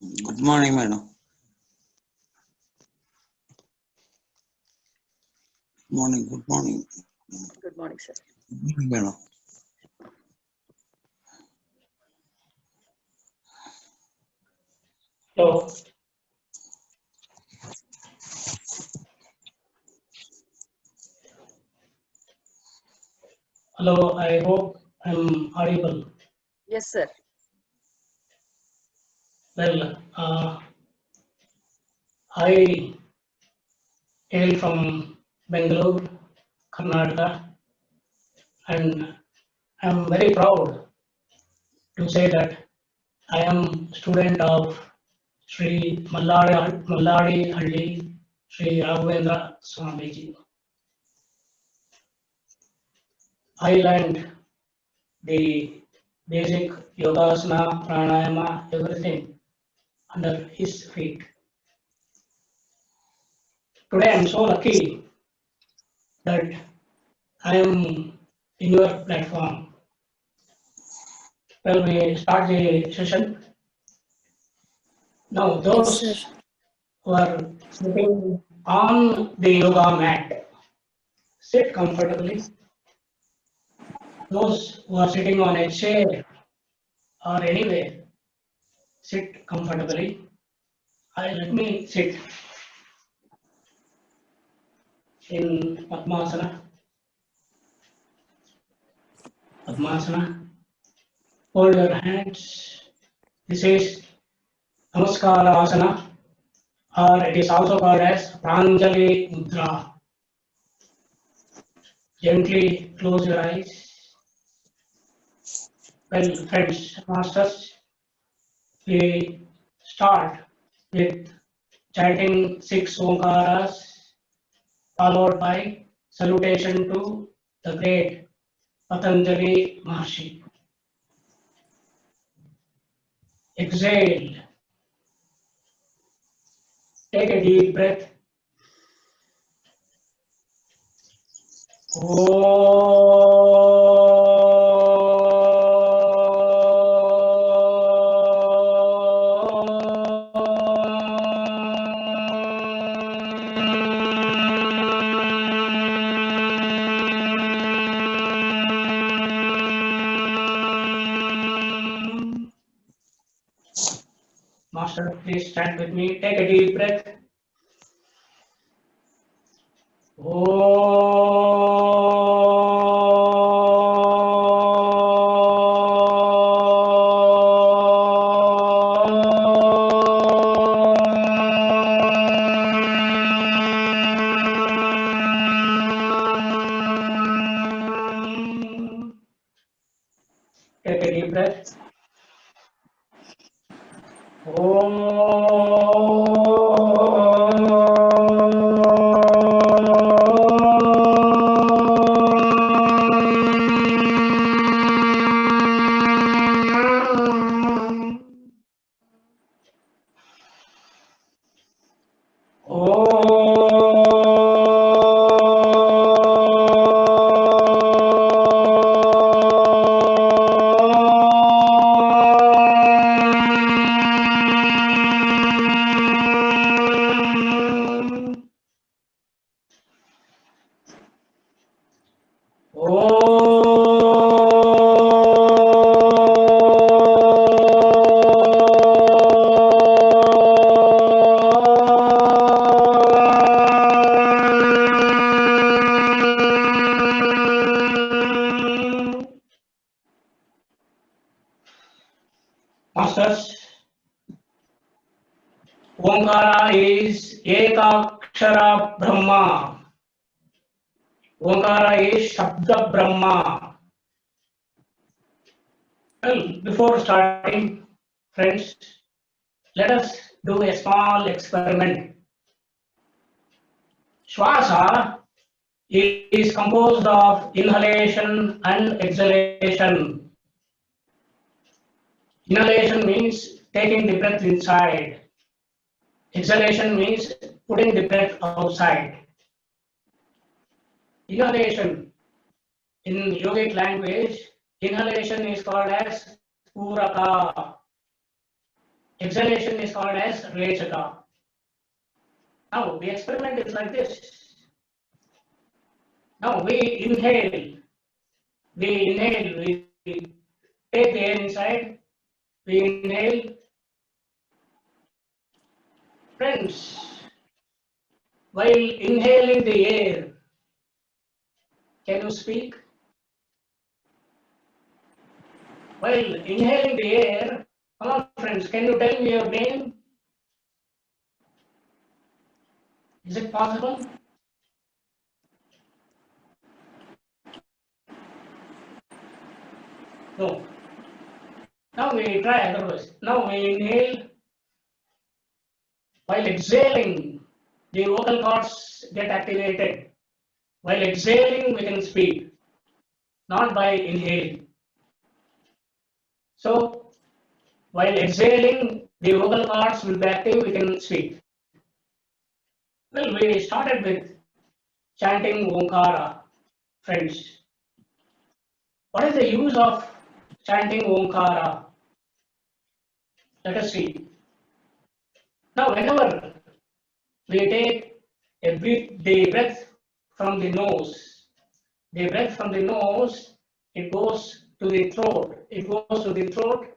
Good morning, madam. Morning, good morning. Good morning, sir. Good morning, madam. Hello. Hello, I hope I'm audible. Yes, sir. Well, I hail from Bangalore, Karnataka, and I'm very proud to say that I am student of Sri Malladi Halli Sri Raghavendra Swamiji. I learned the basic yogasana, pranayama, everything under his feet. Today I'm so lucky that I am in your platform. Well, we start the session. Now, Yes, those sir. who are sitting on the yoga mat, sit comfortably. Those who are sitting on a chair or anywhere, sit comfortably. Let me sit in Padmasana. Padmasana. Hold your hands. This is Namaskara Asana, or it is also called as Pranjali Mudra. Gently close your eyes. Well, friends, masters, we start with chanting 6 Omkaras, followed by salutation to the great Patanjali Maharshi. Exhale. Take a deep breath. Master, please stand with me. Take a deep breath. Take a deep breath. Masters, Omkara is Ekakshara Brahma. Omkara is Shabda Brahma. Well, before starting, friends, let us do a small experiment. Shwasa is composed of inhalation and exhalation. Inhalation means taking the breath inside. Exhalation means putting the breath outside. Inhalation, in yogic language, inhalation is called as puraka. exhalation is called as rechaka. Now the experiment is like this. Now we inhale, we take the air inside, we inhale. Friends, while inhaling the air, can you speak? While inhaling the air, come on friends, can you tell me your name? Is it possible? No. Now we try otherwise. Now we inhale. While exhaling, the vocal cords get activated. While exhaling, we can speak, not by inhaling. So, while exhaling, the vocal cords will be active, we can speak. Well, we started with chanting Omkara, friends. What is the use of chanting Omkara? Let us see. Now, whenever we take the breath from the nose, it goes to the throat. It goes to the throat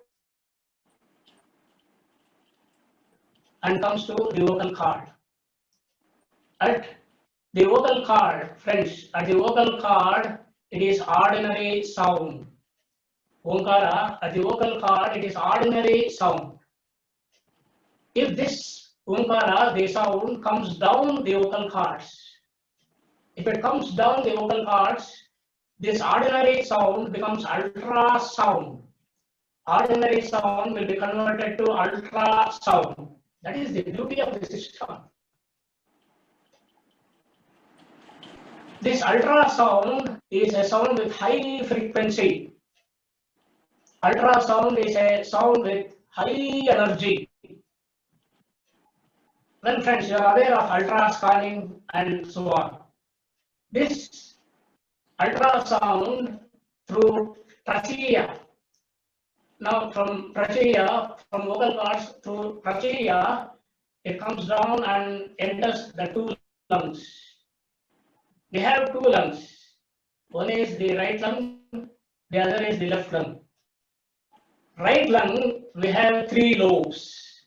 and comes to the vocal cord. At the vocal cord, friends, at the vocal cord, it is ordinary sound. Omkara, at the vocal cord, it is ordinary sound. If this Omkara, the sound, comes down the vocal cords, if it comes down the vocal cords, this ordinary sound becomes ultrasound. Ordinary sound will be converted to ultrasound. That is the beauty of the system. This ultrasound is a sound with high frequency. Ultrasound is a sound with high energy. Well, friends, you are aware of ultrascanning and so on. This ultrasound through trachea. Now, from trachea, from vocal cords to trachea, it comes down and enters the two lungs. We have two lungs. One is the right lung, the other is the left lung. Right lung, we have three lobes.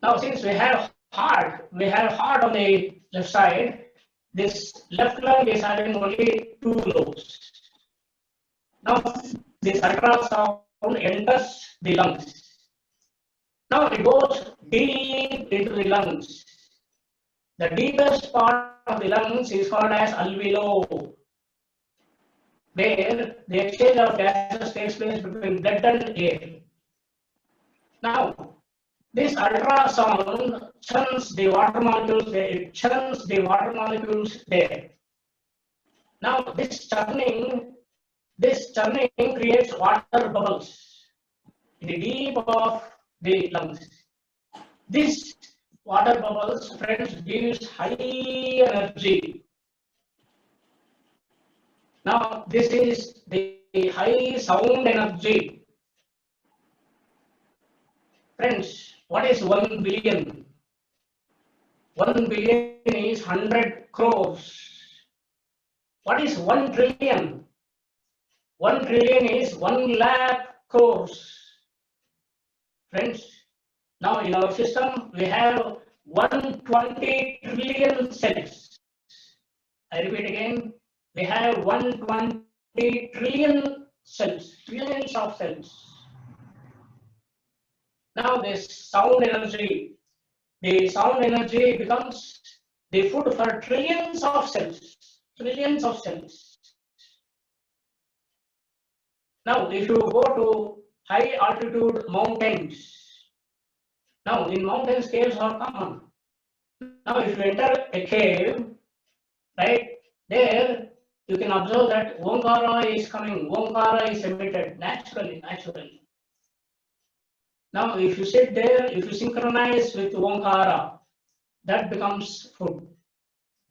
Now, since we have heart on the left side, this left lung is having only two lobes. Now, this ultrasound enters the lungs. Now, it goes deep into the lungs. The deepest part of the lungs is called as alveolo, where the exchange of gases takes place between blood and air. Now, this ultrasound churns the water molecules there. It churns the water molecules there. Now, this churning creates water bubbles in the deep of the lungs. This water bubbles, friends, gives high energy. Now, this is the high sound energy. Friends, what is 1 billion? 1 billion is 100 crores. What is 1 trillion? 1 trillion is 1 lakh crores. Friends, now in our system we have 120 trillion cells. I repeat again, we have 120 trillion cells, trillions of cells. Now this sound energy, the sound energy becomes the food for trillions of cells, trillions of cells. Now if you go to high altitude mountains, now in mountains caves are common. Now if you enter a cave, right, there you can observe that Omkara is coming, Omkara is emitted naturally. Now, if you sit there, if you synchronize with Omkara, that becomes food.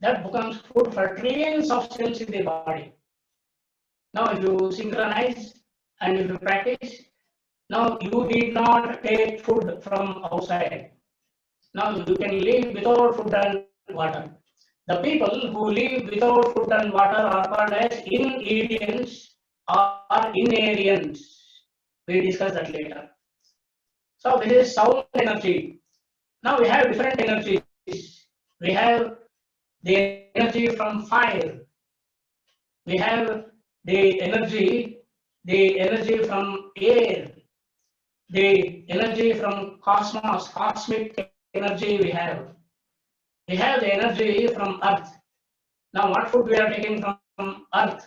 That becomes food for trillions of cells in the body. Now, if you synchronize and if you practice, Now you did not take food from outside. Now you can live without food and water. The people who live without food and water are called as inedients or inarians. We discuss that later. So this is sound energy. Now we have different energies. We have the energy from fire. We have the energy from air, the energy from cosmos, cosmic energy we have. We have the energy from earth. Now what food we are taking from earth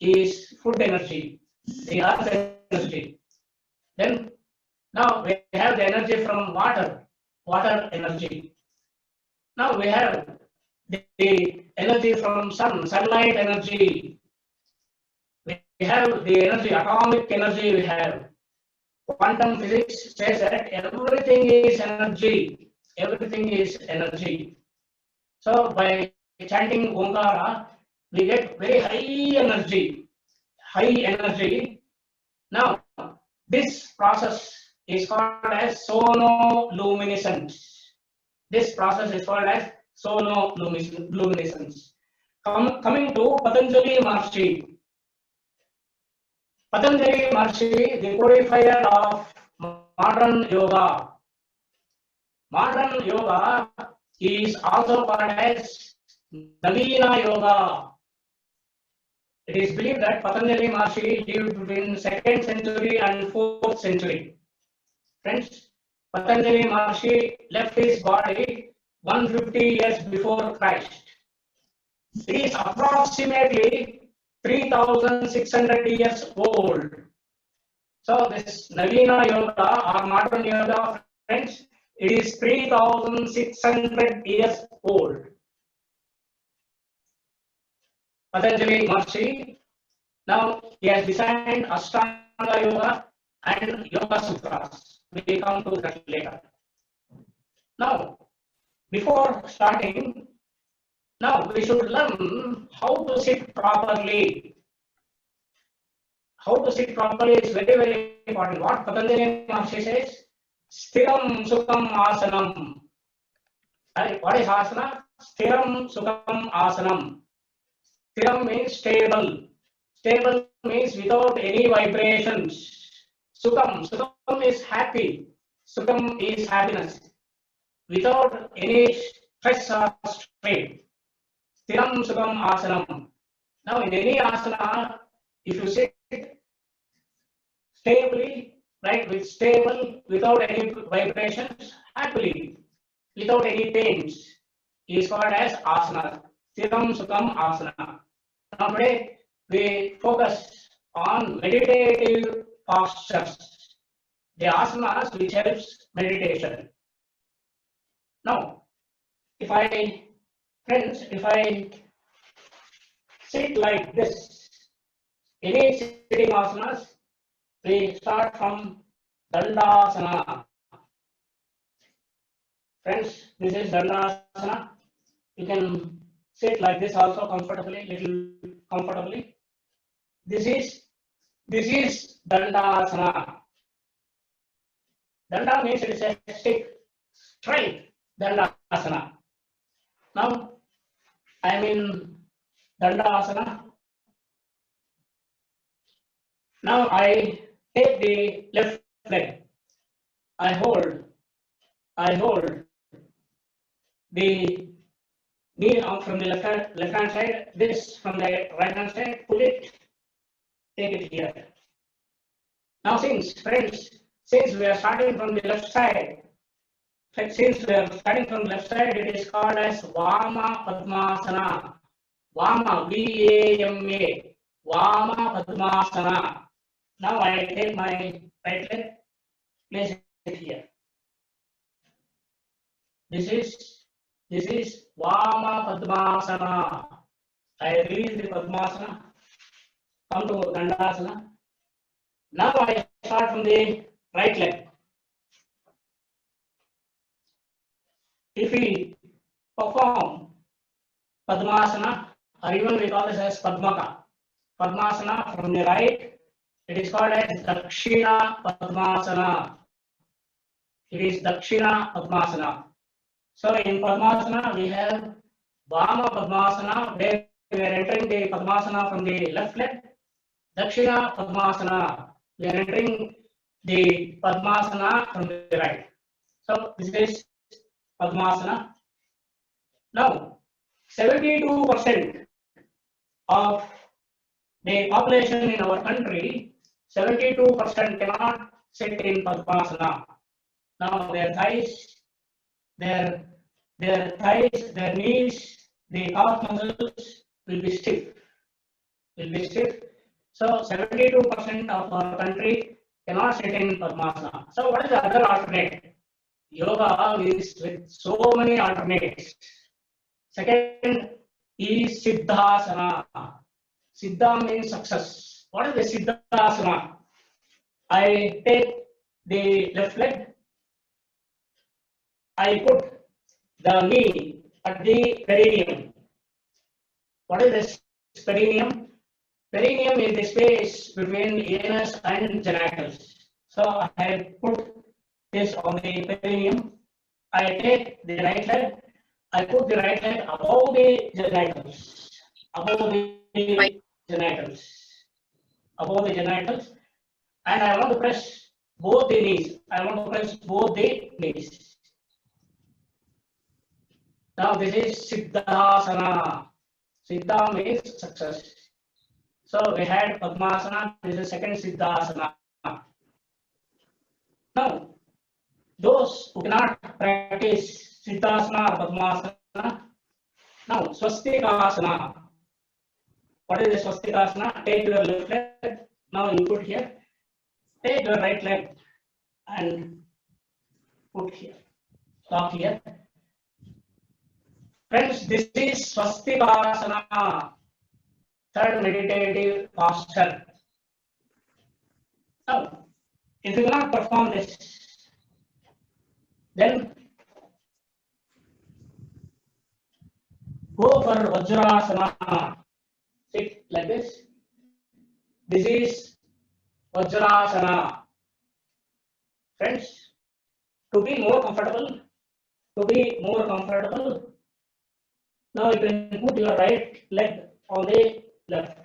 is food energy, the earth energy. Then now we have the energy from water, water energy. Now we have the energy from sun, sunlight energy. We have the energy, atomic energy we have. Quantum physics says that everything is energy. Everything is energy. So by chanting Omkara, we get very high energy. High energy. Now, this process is called as sonoluminescence. This process is called as sonoluminescence. Coming to Patanjali Maharshi. Patanjali Maharshi, the codifier of modern yoga. Modern yoga is also called as Navina Yoga. It is believed that Patanjali Maharshi lived between 2nd century and 4th century. Friends, Patanjali Maharshi left his body 150 years before Christ. It is approximately 3,600 years old. So this Navina Yoga or modern yoga, friends, it is 3,600 years old. Patanjali Maharshi, now he has designed Ashtanga Yoga and Yoga Sutras. We will come to that later. Now, before starting, now we should learn how to sit properly. How to sit properly is very, very important. What Patanjali Maharshi says, Sthiram Sukham Asanam. What is asana? Sthiram Sukham Asanam. Sthiram means stable. Stable means without any vibrations. Sukham. Sukham is happy. Sukham is happiness. Without any stress or strain. Sthiram Sukham Asanam. Now in any asana, if you sit stably, right, with stable, without any vibrations, happily, without any pains, is called as asana. Sthiram Sukham Asana. Now today we focus on meditative postures, the asanas which helps meditation. Now, if I sit like this, any sitting asanas, we start from Dandasana. Friends, this is Dandasana. You can sit like this also comfortably, little comfortably. This is Dandasana. Danda means it is a stick, straight Dandasana. Now I am in Dandasana. Now I take the left leg. I hold the knee out from the left hand side, this from the right hand side, pull it, take it here. Now since we are starting from the left side, it is called as Vama Padmasana. Vama, V-A-M-A, Vama Padmasana. Now I take my right leg, place it here. This is Vama Padmasana. I release the Padmasana, come to Dandasana. Now I start from the right leg. If we perform Padmasana, or even we call this as Padmaka, Padmasana from the right, It is called as Dakshina Padmasana. It is Dakshina Padmasana. So in Padmasana, we have Vama Padmasana, where we are entering the Padmasana from the left leg. Dakshina Padmasana, we are entering the Padmasana from the right. So this is Padmasana. Now, 72% of the population in our country, 72% cannot sit in Padmasana. Now their thighs, their thighs, their knees, the calf muscles will be stiff. So 72% of our country cannot sit in Padmasana. So what is the other alternate? Yoga is with so many alternates. Second is Siddhasana. Siddha means success. What is the Siddhasana? I take the left leg, I put the knee at the perineum. What is this perineum? Perineum is the space between anus and genitals. So I put this on the perineum. I take the right leg. I put the right leg above the genitals. Above the genitals. And I want to press both the knees. Now this is Siddhasana. Siddha means success. So we had Padmasana, this is second Siddhasana. Now, those who cannot practice Siddhasana or Padmasana, now Swastikasana. What is the Swastikasana? Take your left leg, now you put here. Take your right leg and put here. Stop here. Friends, this is Swastikasana, third meditative posture. Now, if you cannot perform this, then go for Vajrasana. Sit like this. This is Vajrasana. Friends, to be more comfortable, now you can put your right leg on the left.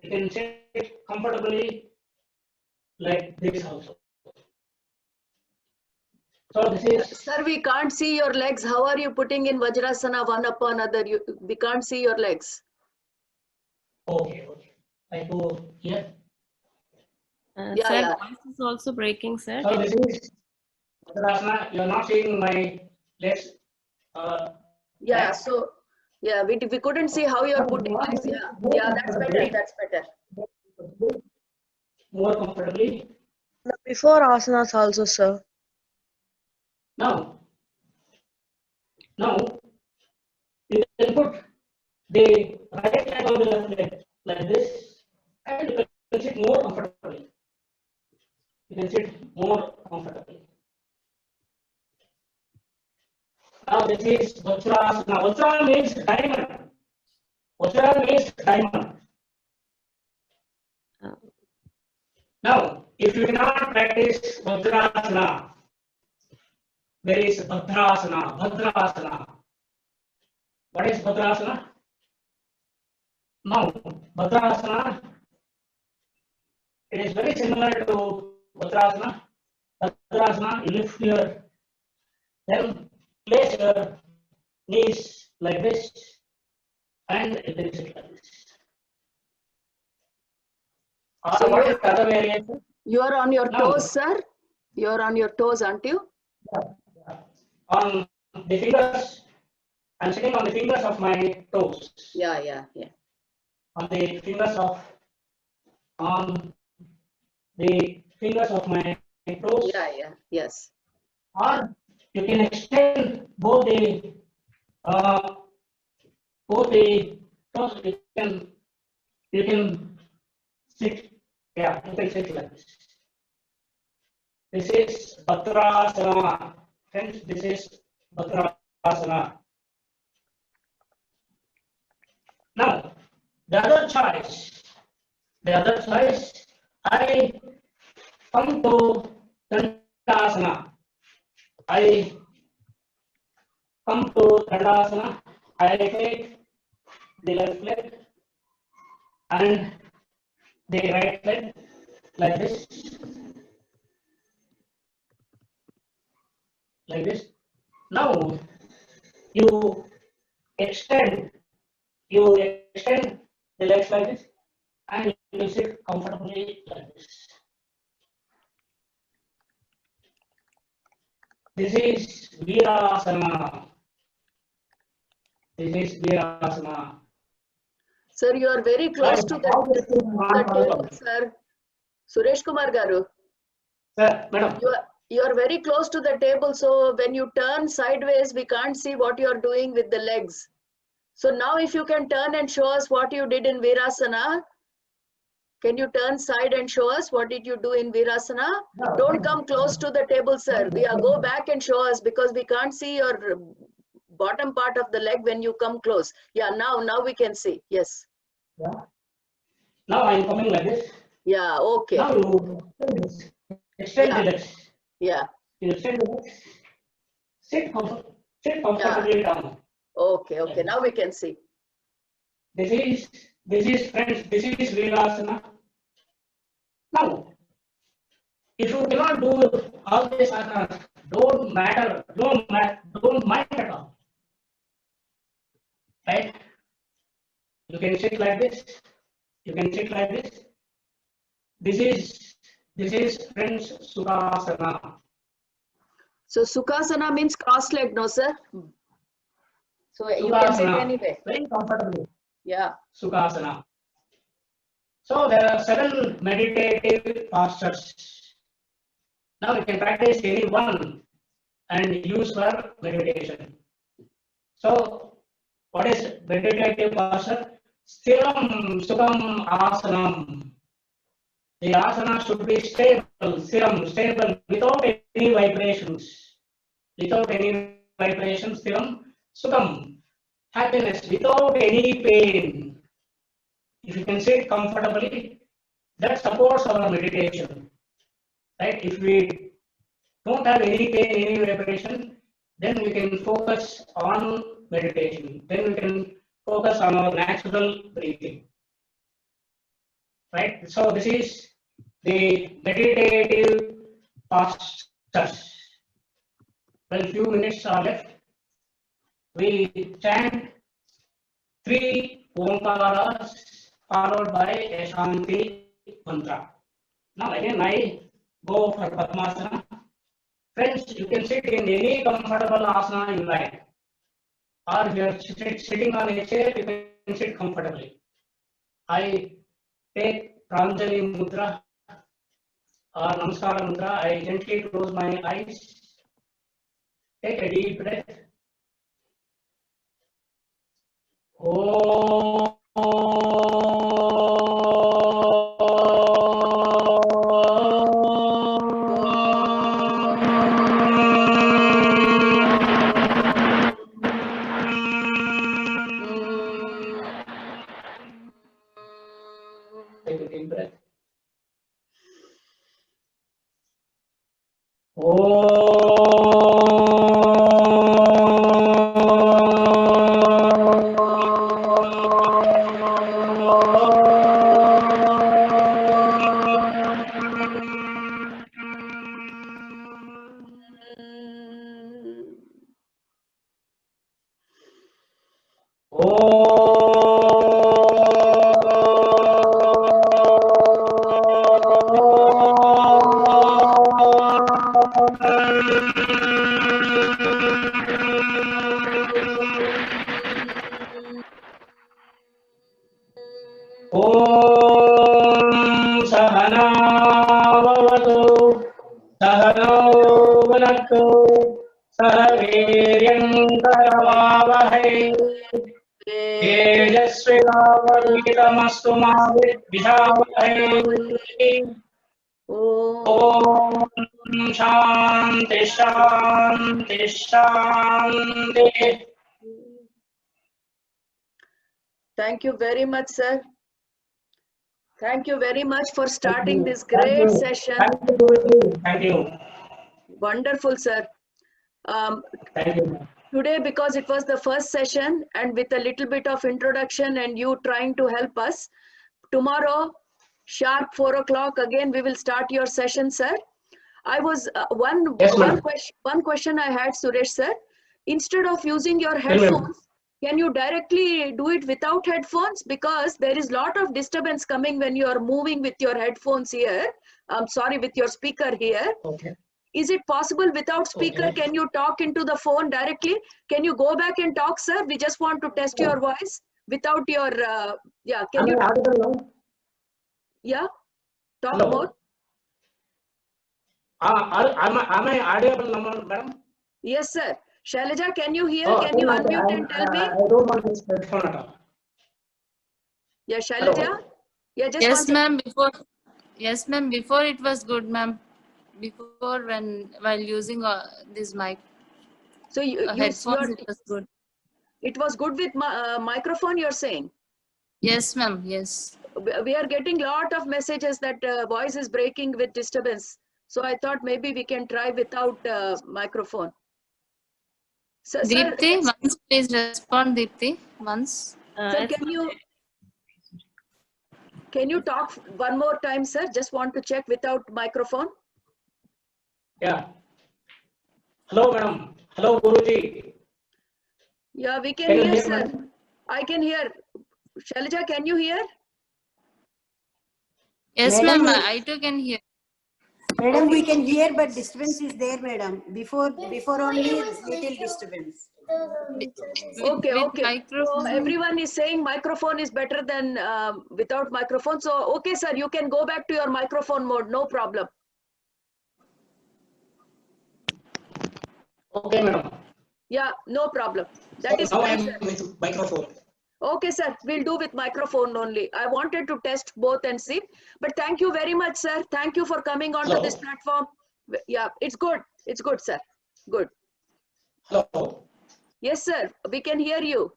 You can sit comfortably like this also. So this is. Sir, we can't see your legs. How are you putting in Vajrasana one upon another? We can't see your legs. Okay. I go here. Yeah, Sir, yeah. voice is also breaking, sir. So this is Vajrasana. You are not seeing my legs. Yeah, so yeah, we couldn't see how you're putting legs. Yeah, that's better. More comfortably. Before asanas also, sir. Now you can put the right leg on the left leg like this, and you can sit more comfortably. Now this is Vajrasana. Vajra means diamond. Now, if you cannot practice Vajrasana, there is Bhadrasana. What is Bhadrasana? Now, Bhadrasana, it is very similar to Vajrasana. Bhadrasana, you lift your, then place your knees like this, and you can sit like this. So What is the other variation? You are on your No. toes, sir. You are on your toes, aren't you? On the fingers, I'm sitting on the fingers of my toes. Yeah. On the fingers of my toes. Yeah. Yes. Or you can extend both the toes. You can sit. Yeah, you can sit like this. This is Bhadrasana. Friends, this is Bhadrasana. Now, the other choice I come to Dandasana. I come to Dandasana. I take the left leg and the right leg like this. Like this. Now you extend the legs like this and you sit comfortably like this. This is Virasana. This is Virasana. Sir, you are very close to the table, sir. Suresh Kumar Garu, Sir, madam. you are very close to the table, so when you turn sideways, we can't see what you are doing with the legs. So now if you can turn and show us what you did in Virasana, can you turn side and show us what did you do in Virasana? No. Don't come close to the table, sir. Go back and show us because we can't see your bottom part of the leg when you come close. Yeah, now we can see. Yes. Yeah. Now I am coming like this. Yeah, okay. Now you extend the legs. Yeah, You extend the legs. Sit comfortably down. okay. Now we can see. This is friends. This is Virasana. Now, if you cannot do all these asanas, don't mind at all. Right? You can sit like this. You can sit like this. This is friends Sukhasana. So Sukhasana means cross leg, no sir? So you can sit anyway. Very comfortable. Yeah. Sukhasana. So there are 7 meditative postures. Now you can practice any one and use for meditation. So what is meditative posture? Stiram Sukham Asanam. The asana should be stable, stable, without any vibrations. Without any vibrations, stiram Sukham. Happiness, without any pain. If you can sit comfortably, that supports our meditation. Right? If we don't have any pain, any vibration, then we can focus on meditation. Then we can focus on our natural breathing. Right? So this is the meditative postures. Well, few minutes are left. We chant 3 Omkaras followed by a Shanti mantra. Now again I go for Padmasana. Friends, you can sit in any comfortable asana you like. Or if you are sitting on a chair, you can sit comfortably. I take Pranjali Mudra or Namaskara Mudra. I gently close my eyes. Take a deep breath. Take a deep breath. Om Sahana Bhavatu Sahano Bhunaktu Sahaviryam Karavavahai Tejasvinavaditamastu ma vidvijavahai. Om Shanti Shanti Shanti. Thank you very much, sir. Thank you very much for Thank starting you. this Thank great you. session. Thank you, Guruji. Thank you. Wonderful, sir. Thank you, ma'am. Today, because it was the first session and with a little bit of introduction and you trying to help us, tomorrow, sharp 4 o'clock, again, we will start your session, sir. I was Yes, ma'am. one question I had, Suresh, sir. Instead of using your ma'am. headphones, can you directly do it without headphones? Because there is lot of disturbance coming when you are moving with your headphones here. I'm sorry, with your speaker here. Okay. Is it possible without speaker? Okay. Can you talk into the phone directly? Can you go back and talk, sir? We just want to test your voice without your, yeah, can Am you, I audible now? yeah, talk Hello. more? Am I audible now, madam? Yes, sir. Shailaja, can you hear? Oh, Can you then unmute and tell me? I don't want this headphone at all. Yeah, Shailaja? Hello. Yeah, just one Yes, second. ma'am. Yes, ma'am. Before it was good, ma'am. Before while using this mic So headphones, it was good. it was good with microphone, you're saying? Yes, ma'am. Yes. We are getting lot of messages that voice is breaking with disturbance. So I thought maybe we can try without microphone. So, sir, Deepthi, once please respond, Deepthi. Once. sir, can you talk one more time, sir? Just want to check without microphone. Yeah. Hello, madam. Hello, Guruji. Yeah, we can Can you hear, hear, sir. madam? I can hear. Shailaja, can you hear? Yes, Madam, ma'am. I too can hear. Madam, we can hear, but disturbance is there, madam. Before only little disturbance. Okay, With okay. So microphone. everyone is saying microphone is better than without microphone. So, okay, sir, you can go back to your microphone mode. No problem. Okay, madam. Yeah, no problem. So That is now I fine, am sir. with microphone. Okay, sir, we'll do with microphone only. I wanted to test both and see. But thank you very much, sir. Thank you for coming onto Hello. this platform. Yeah, it's good. It's good, sir. Good. Hello. Yes, sir. We can hear you.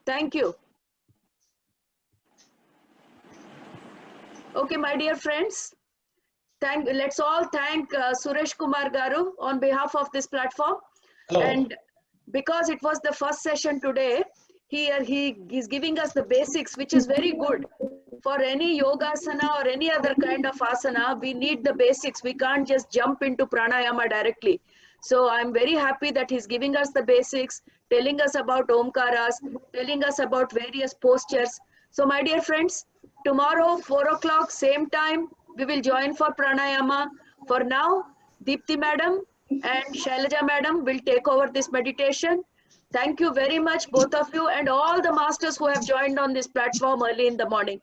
Thank you. Okay, my dear friends. Let's all thank Suresh Kumar Garu on behalf of this platform. Hello. And because it was the first session today, he is giving us the basics, which is very good. For any yogasana or any other kind of asana, we need the basics. We can't just jump into pranayama directly. So I'm very happy that he's giving us the basics, telling us about omkaras, telling us about various postures. So my dear friends, tomorrow, 4 o'clock, same time, we will join for pranayama. For now, Deepthi madam and Shailaja madam will take over this meditation. Thank you very much, both of you, and all the masters who have joined on this platform early in the morning.